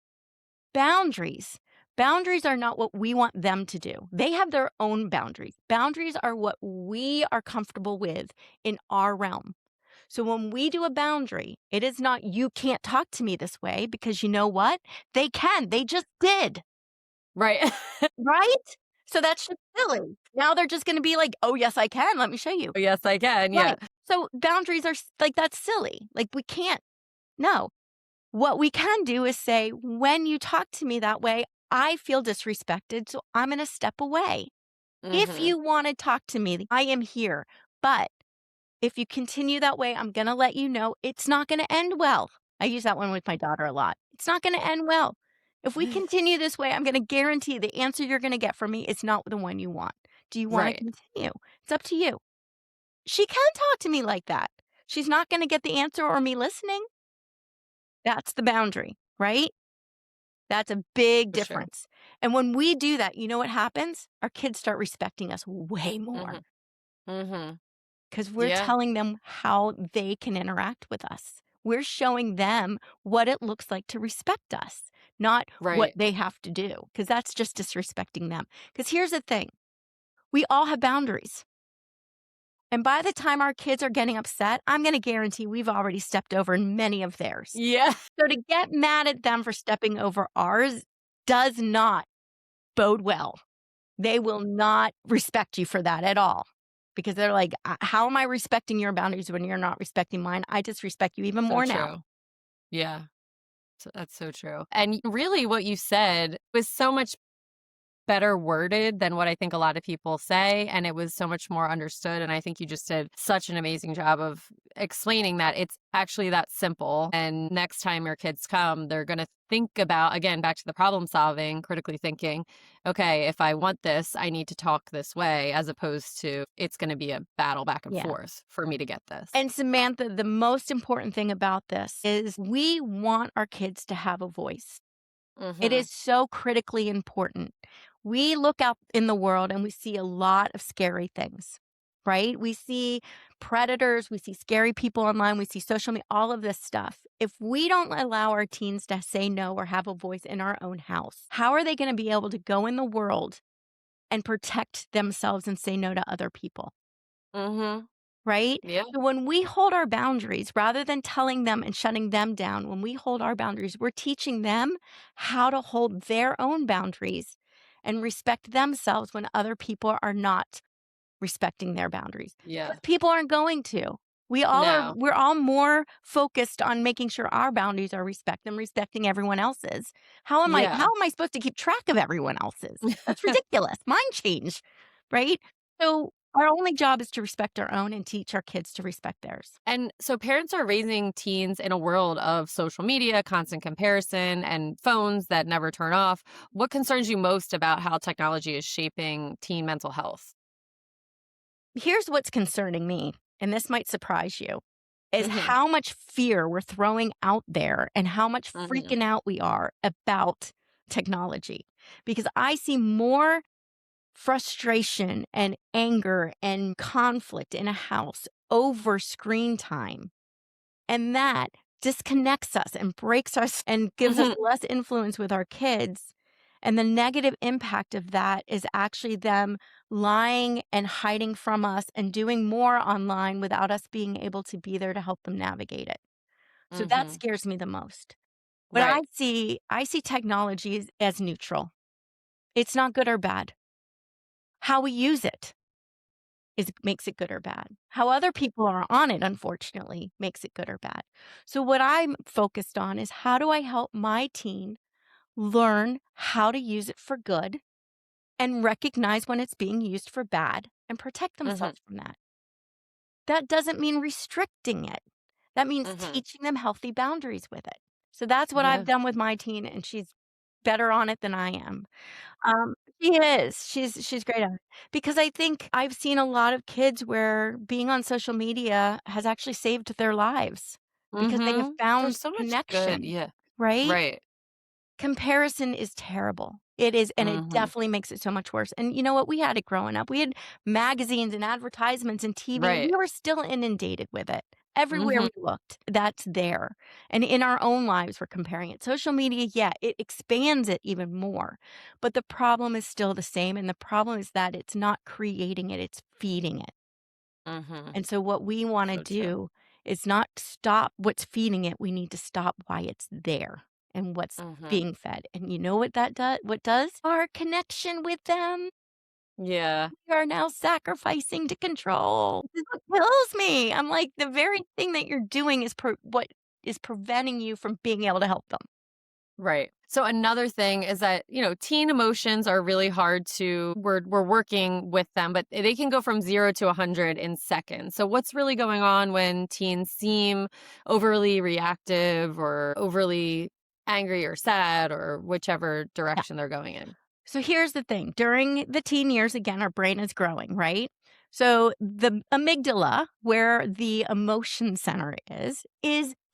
Boundaries. Boundaries are not what we want them to do. They have their own boundaries. Boundaries are what we are comfortable with in our realm. So when we do a boundary, it is not you can't talk to me this way because you know what? They can. They just did. Right. Right? So that's just silly. Now they're just going to be like, "Oh, yes, I can. Let me show you." Yes, I can. Yeah. Right. So boundaries are like that's silly. Like we can't. No. What we can do is say, when you talk to me that way, I feel disrespected, so I'm going to step away. If Mhm. you want to talk to me, I am here. But if you continue that way, I'm going to let you know it's not going to end well. I use that one with my daughter a lot. It's not going to end well. If we continue this way, I'm going to guarantee the answer you're going to get from me is not the one you want. Do you want to Right. continue? It's up to you. She can talk to me like that. She's not going to get the answer or me listening. That's the boundary, right? That's a big For sure. difference. And when we do that, you know what happens? Our kids start respecting us way more Mhm. Mhm. because we're Yeah. telling them how they can interact with us. We're showing them what it looks like to respect us, not what Right. they have to do, because that's just disrespecting them. Because here's the thing, we all have boundaries. And by the time our kids are getting upset, I'm going to guarantee we've already stepped over many of theirs. Yeah. So to get mad at them for stepping over ours does not bode well. They will not respect you for that at all because they're like, How am I respecting your boundaries when you're not respecting mine? I disrespect you even So more now." true. Yeah. So that's so true. And really what you said was so much better worded than what I think a lot of people say, and it was so much more understood, and I think you just did such an amazing job of explaining that it's actually that simple, and next time your kids come, they're gonna think about again, back to the problem solving, critically thinking, "Okay, if I want this, I need to talk this way," as opposed to, "It's gonna be a battle back and Yeah. forth for me to get this." And Samantha, the most important thing about this is we want our kids to have a voice. It Mhm. is so critically important. We look out in the world and we see a lot of scary things, right? We see predators, we see scary people online, we see social media, all of this stuff. If we don't allow our teens to say no or have a voice in our own house, how are they going to be able to go in the world and protect themselves and say no to other people? Mhm. Right? Yeah. So when we hold our boundaries, rather than telling them and shutting them down, when we hold our boundaries, we're teaching them how to hold their own boundaries and respect themselves when other people are not respecting their boundaries. Yeah. Because people aren't going to. No. We're all more focused on making sure our boundaries are respect than respecting everyone else's. How Yeah. am I supposed to keep track of everyone else's? That's ridiculous. Mind change, right? So our only job is to respect our own and teach our kids to respect theirs. And so parents are raising teens in a world of social media, constant comparison, and phones that never turn off. What concerns you most about how technology is shaping teen mental health? Here's what's concerning me, and this might surprise you, is Mhm. how much fear we're throwing out there and how much Mhm. freaking out we are about technology. Because I see more frustration and anger and conflict in a house over screen time. And that disconnects us and breaks us and gives us Mhm. less influence with our kids. And the negative impact of that is actually them lying and hiding from us and doing more online without us being able to be there to help them navigate it. So that Mhm. scares me the most. But Right. I see technology as neutral. It's not good or bad. How we use it is makes it good or bad. How other people are on it, unfortunately, makes it good or bad. So what I'm focused on is how do I help my teen learn how to use it for good and recognize when it's being used for bad and protect Mhm. themselves from that. That doesn't mean restricting it. That means Mhm. teaching them healthy boundaries with it. So that's what I've Yeah. done with my teen, and she's better on it than I am. She is. She's great at it. Because I think I've seen a lot of kids where being on social media has actually saved their lives because they have Mhm. found There's so much good. connection, Yeah. right? Right. Comparison is terrible. It is, and it Mhm. definitely makes it so much worse. And you know what? We had it growing up. We had magazines and advertisements and TV. We Right. were still inundated with it. Everywhere Mhm. we looked, that's there. And in our own lives, we're comparing it. Social media, yeah, it expands it even more. But the problem is still the same. And the problem is that it's not creating it, it's feeding it. Mhm. And so, what we want to So true. do is not stop what's feeding it. We need to stop why it's there and what's Mhm. being fed. And you know what that does? What does? Our connection with them. Yeah. We are now sacrificing to control. This is what kills me. I'm like, the very thing that you're doing is what is preventing you from being able to help them. Right. So another thing is that, teen emotions are really hard to we're working with them, but they can go from 0 to 100 in seconds. So what's really going on when teens seem overly reactive or overly angry or sad or whichever Yeah. direction they're going in? So here's the thing. During the teen years, again, our brain is growing, right? So the amygdala, where the emotion center is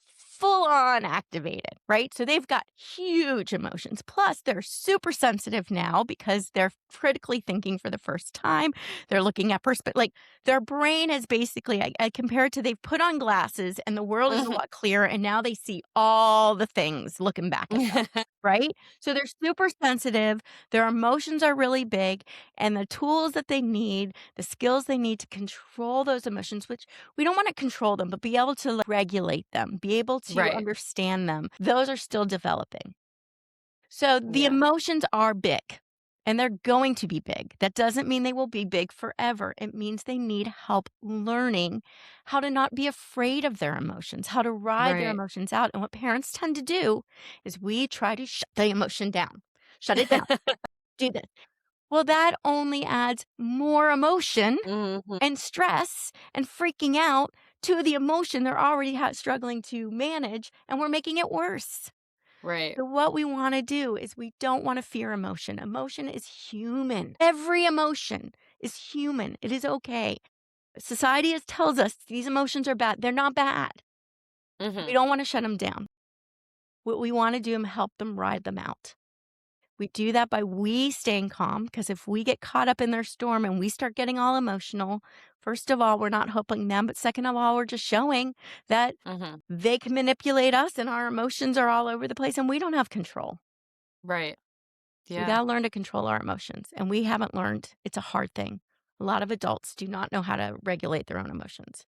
full on activated, right? So they've got huge emotions. Plus, they're super sensitive now because they're critically thinking for the first time. They're looking at perspective. Like their brain is basically, I compare it to they've put on glasses and the world is a Mhm. lot clearer. And now they see all the things looking back at them, right? So they're super sensitive, their emotions are really big, and the tools that they need, the skills they need to control those emotions, which we don't want to control them, but be able to regulate them, be able to Right. understand them, those are still developing. So the Yeah. emotions are big. And they're going to be big. That doesn't mean they will be big forever. It means they need help learning how to not be afraid of their emotions, how to ride their Right. emotions out. And what parents tend to do is we try to shut the emotion down. Shut it down. Do this. Well, that only adds more emotion Mhm. and stress and freaking out to the emotion they're already struggling to manage, and we're making it worse. Right. So, what we want to do is we don't want to fear emotion. Emotion is human. Every emotion is human. It is okay. Society tells us these emotions are bad. They're not bad. We Mhm. don't want to shut them down. What we want to do is help them ride them out. We do that by we staying calm, because if we get caught up in their storm and we start getting all emotional, first of all, we're not helping them, but second of all, we're just showing that Mhm. they can manipulate us and our emotions are all over the place and we don't have control. Right. So we Yeah. got to learn to control our emotions, and we haven't learned. It's a hard thing. A lot of adults do not know how to regulate their own emotions.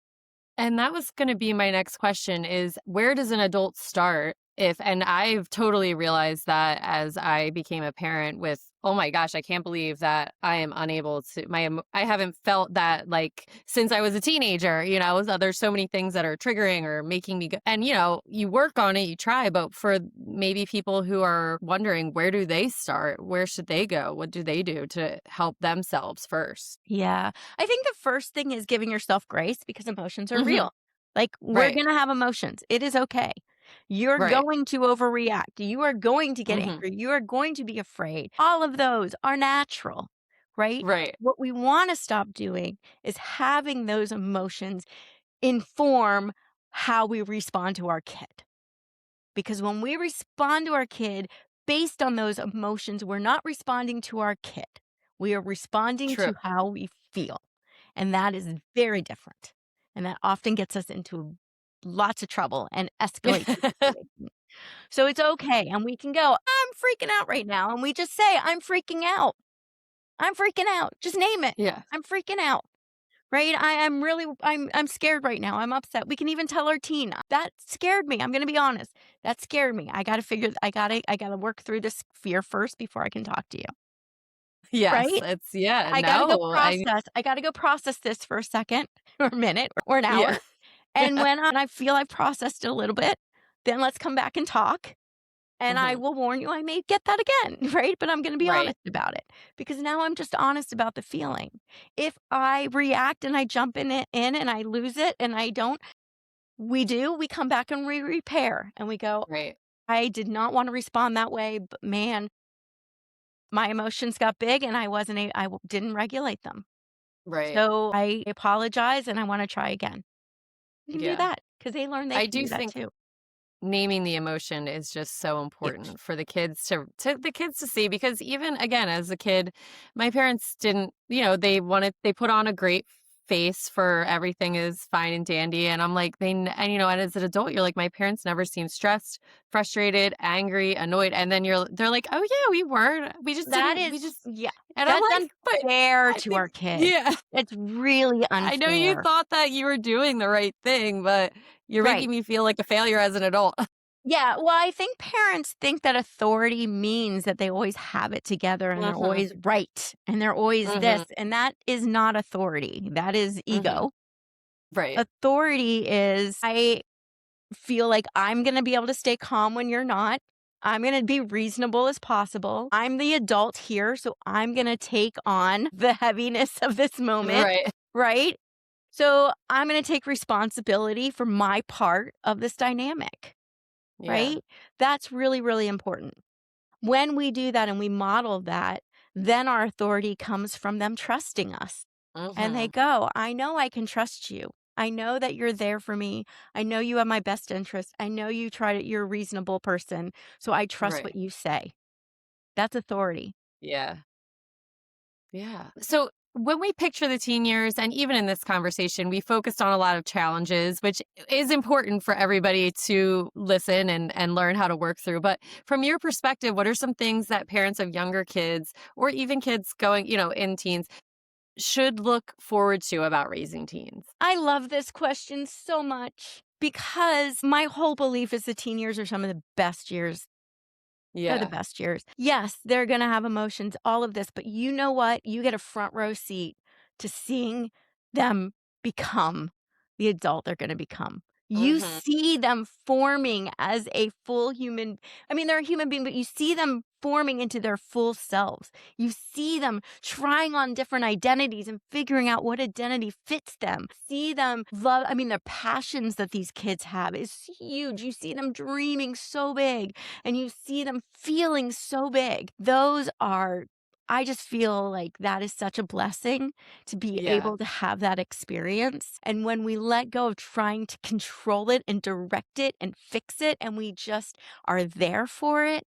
And that was gonna be my next question is where does an adult start if and I've totally realized that as I became a parent with Oh my gosh, I can't believe that I am unable to I haven't felt that like since I was a teenager, so there's so many things that are triggering or making me go, and you work on it, you try, but for maybe people who are wondering where do they start? Where should they go? What do they do to help themselves first? Yeah. I think the first thing is giving yourself grace because emotions are Mhm. real. Like, we're Right. gonna have emotions. It is okay. You're Right. going to overreact. You are going to get Mhm. angry. You are going to be afraid. All of those are natural, right? Right. What we wanna stop doing is having those emotions inform how we respond to our kid. Because when we respond to our kid based on those emotions, we're not responding to our kid. We are responding True. to how we feel. And that is very different. And that often gets us into lots of trouble and escalates the situation. So it's okay. And we can go, I'm freaking out right now. And we just say, I'm freaking out. I'm freaking out. Just name it. Yeah. I'm freaking out. Right? I'm really I'm scared right now. I'm upset. We can even tell our teen, "That scared me. I'm gonna be honest. That scared me. I gotta work through this fear first before I can talk to you." Yes, Right? it's yeah, I gotta go no, process. I gotta go process this for a second or a minute or an yeah. hour. And when I feel I've processed it a little bit, then let's come back and talk. And I Mhm. will warn you, I may get that again, right? But I'm gonna be Right. honest about it because now I'm just honest about the feeling. If I react and I jump in and I lose it and I don't, we come back and we repair and we go, Right. I did not want to respond that way, but man, my emotions got big and didn't regulate them. Right. So I apologize and I want to try again. You can do Yeah. that because they learn they I can do do that think too. naming the emotion is just so Yeah. important for the kids to see, because even again as a kid, my parents didn't, they put on a great face for everything is fine and dandy, and I'm like and and as an adult you're like, my parents never seemed stressed, frustrated, angry, annoyed, and then they're like, oh yeah, we were, That we is, just, yeah, and I'm that's like, but unfair I to think our kids. yeah. It's really I know you unfair. thought that you were doing the right thing, but you're Right. making me feel like a failure as an adult. Yeah, well, I think parents think that authority means that they always have it together and they're Mhm. always right and they're always this, Mhm. and that is not authority. That is Mhm. ego. Right. Authority is, I feel like I'm gonna be able to stay calm when you're not. I'm gonna be reasonable as possible. I'm the adult here, so I'm gonna take on the heaviness of this moment, Right. right? So I'm gonna take responsibility for my part of this dynamic, Yeah. right? That's really, really important. When we do that and we model that, then our authority comes from them trusting us. And they Mhm. go, I know I can trust you. I know that you're there for me. I know you have my best interest. I know you're a reasonable person. So I trust Right. what you say. That's authority. Yeah. Yeah. So when we picture the teen years, and even in this conversation, we focused on a lot of challenges, which is important for everybody to listen and learn how to work through. But from your perspective, what are some things that parents of younger kids or even kids going, in teens should look forward to about raising teens? I love this question so much because my whole belief is the teen years are some of the best years. They're the Yeah. best years. Yes, they're gonna have emotions, all of this, but you know what? You get a front row seat to seeing them become the adult they're gonna become. You Mhm. see them forming as a full human. I mean, they're a human being, but you see them forming into their full selves. You see them trying on different identities and figuring out what identity fits them. See them love, I mean, the passions that these kids have is huge. You see them dreaming so big and you see them feeling so big. I just feel like that is such a blessing to be Yeah. able to have that experience. And when we let go of trying to control it and direct it and fix it, and we just are there for it,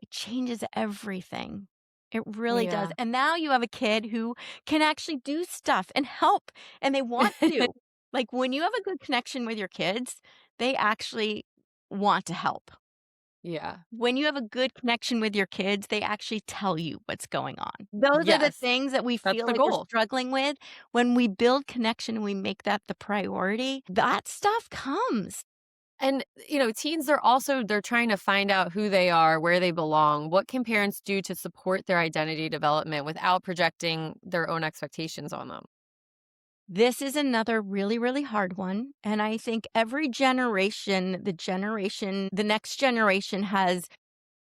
it changes everything. It really does. Yeah. And now you have a kid who can actually do stuff and help, and they want to. Like when you have a good connection with your kids, they actually want to help. Yeah. When you have a good connection with your kids, they actually tell you what's going on. Those are the Yes. things that we That's feel the like we're goal. struggling with. When we build connection and we make that the priority, that stuff comes. And, teens, they're trying to find out who they are, where they belong. What can parents do to support their identity development without projecting their own expectations on them? This is another really, really hard one. And I think every generation, the next generation has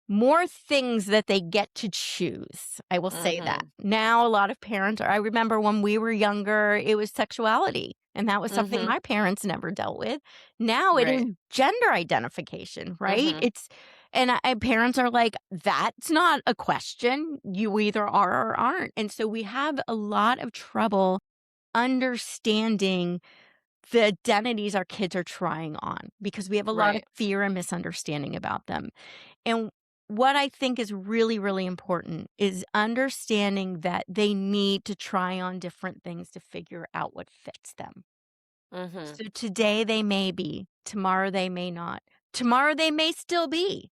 more things that they get to choose. I will say that. Mhm. Now, a lot of parents, or I remember when we were younger, it was sexuality. And that was something Mhm. my parents never dealt with. Now it is Right. gender identification, right? Mhm. Parents are like, that's not a question. You either are or aren't. And so we have a lot of trouble understanding the identities our kids are trying on because we have a lot of Right. fear and misunderstanding about them. And what I think is really, really important is understanding that they need to try on different things to figure out what fits them. Mhm. So today they may be, tomorrow they may not. Tomorrow they may still be,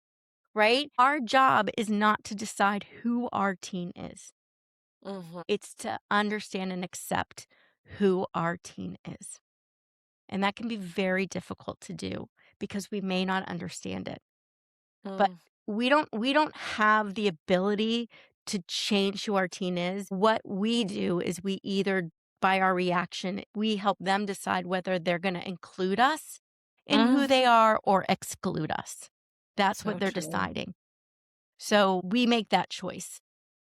right? Our job is not to decide who our teen is. Mhm. It's to understand and accept who our teen is. And that can be very difficult to do because we may not understand it. But Mm. we don't have the ability to change who our teen is. What we do is we either by our reaction, we help them decide whether they're going to include us in who Mm. they are or exclude us. That's what So they're true. deciding. So we make that choice.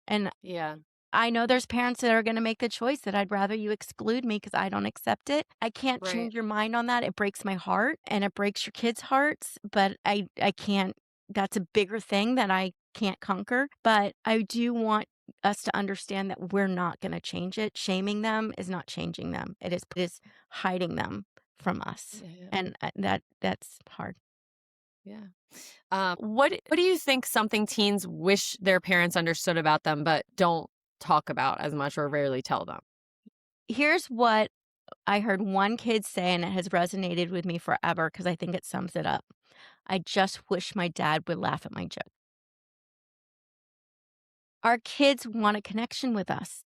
And Yeah. I know there's parents that are gonna make the choice that I'd rather you exclude me because I don't accept it. I can't Right. change your mind on that. It breaks my heart and it breaks your kids' hearts, but I can't that's a bigger thing that I can't conquer. But I do want us to understand that we're not gonna change it. Shaming them is not changing them. It is hiding them from us. Yeah. And, that's hard. Yeah. What do you think something teens wish their parents understood about them but don't talk about as much or rarely tell them? Here's what I heard one kid say, and it has resonated with me forever because I think it sums it up. I just wish my dad would laugh at my joke. Our kids want a connection with us,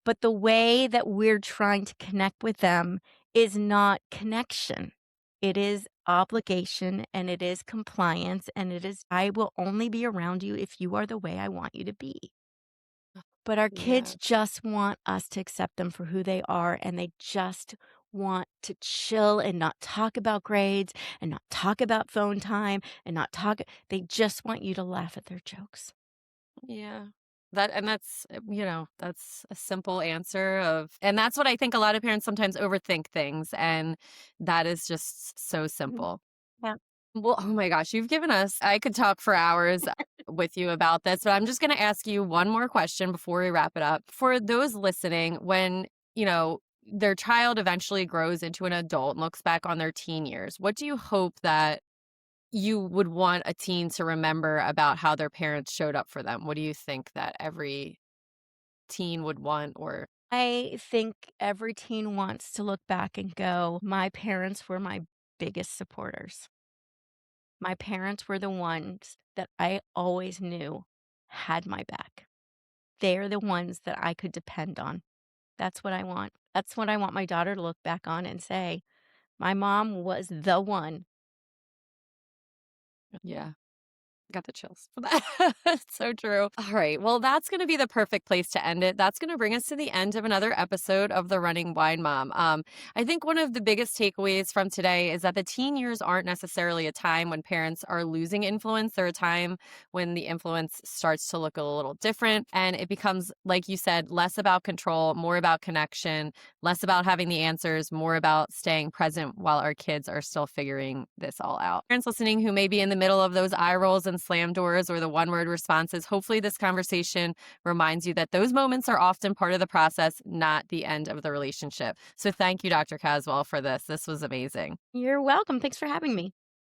but the way that we're trying to connect with them is not connection. It is obligation and it is compliance and it is, I will only be around you if you are the way I want you to be. But our Yeah. kids just want us to accept them for who they are, and they just want to chill and not talk about grades and not talk about phone time and not talk they just want you to laugh at their jokes. Yeah. That's a simple answer and that's what I think a lot of parents sometimes overthink things, and that is just so Mhm. simple. Yeah. Well, oh my gosh, I could talk for hours with you about this, but I'm just going to ask you one more question before we wrap it up. For those listening, when, their child eventually grows into an adult and looks back on their teen years, what do you hope that you would want a teen to remember about how their parents showed up for them? What do you think that every teen would want or I think every teen wants to look back and go, "My parents were my biggest supporters. My parents were the ones that I always knew had my back. They're the ones that I could depend on." That's what I want. That's what I want my daughter to look back on and say, "My mom was the one." yeah. Got the chills for that. It's so true. All right. Well, that's going to be the perfect place to end it. That's going to bring us to the end of another episode of The Running Wine Mom. I think one of the biggest takeaways from today is that the teen years aren't necessarily a time when parents are losing influence. They're a time when the influence starts to look a little different. And it becomes, like you said, less about control, more about connection, less about having the answers, more about staying present while our kids are still figuring this all out. Parents listening who may be in the middle of those eye rolls and slam doors or the one word responses, hopefully this conversation reminds you that those moments are often part of the process, not the end of the relationship. So thank you, Dr. Caswell, for this. This was amazing. You're welcome. Thanks for having me.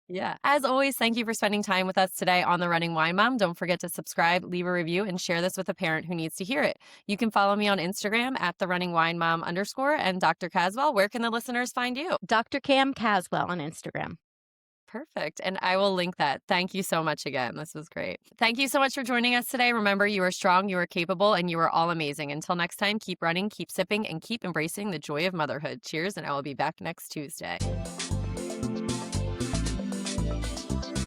Yeah. As always, thank you for spending time with us today on The Running Wine Mom. Don't forget to subscribe, leave a review, and share this with a parent who needs to hear it. You can follow me on Instagram at the running wine mom _ and Dr. Caswell. Where can the listeners find you? Dr. Cam Caswell on Instagram. Perfect. And I will link that. Thank you so much again. This was great. Thank you so much for joining us today. Remember, you are strong, you are capable, and you are all amazing. Until next time, keep running, keep sipping, and keep embracing the joy of motherhood. Cheers, and I will be back next Tuesday.